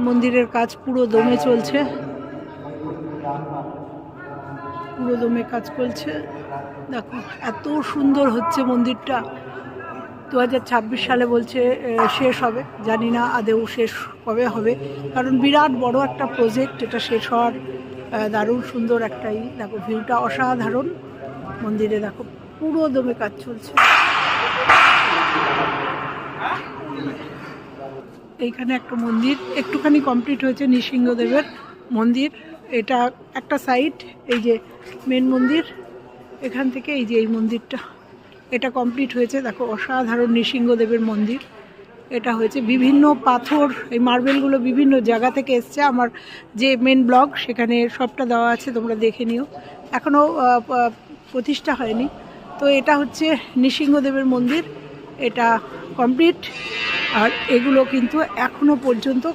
মন্দিরের কাজ পুরো দমে চলছে, পুরো দমে কাজ চলছে। দেখো এত সুন্দর হচ্ছে মন্দিরটা। 2026 সালে বলছে শেষ হবে, জানি না আদেও শেষ কবে হবে, কারণ বিরাট বড় একটা প্রজেক্ট, এটা শেষ হওয়ার দারুণ সুন্দর একটাই। দেখো ভিউটা অসাধারণ মন্দিরে, দেখো পুরো দমে কাজ চলছে। এইখানে একটা মন্দির একটুখানি কমপ্লিট হয়েছে, নৃসিংহদেবের মন্দির। এটা একটা সাইড, এই যে মেন মন্দির, এখান থেকে এই যে এই মন্দিরটা এটা কমপ্লিট হয়েছে। দেখো অসাধারণ নৃসিংহদেবের মন্দির। এটা হয়েছে বিভিন্ন পাথর, এই মার্বেলগুলো বিভিন্ন জায়গা থেকে এসছে। আমার যে মেন ব্লগ সেখানে সবটা দেওয়া আছে, তোমরা দেখে নিও। এখনও প্রতিষ্ঠা হয়নি। তো এটা হচ্ছে নৃসিংহদেবের মন্দির, এটা কমপ্লিট। আর এগুলো কিন্তু এখনো পর্যন্ত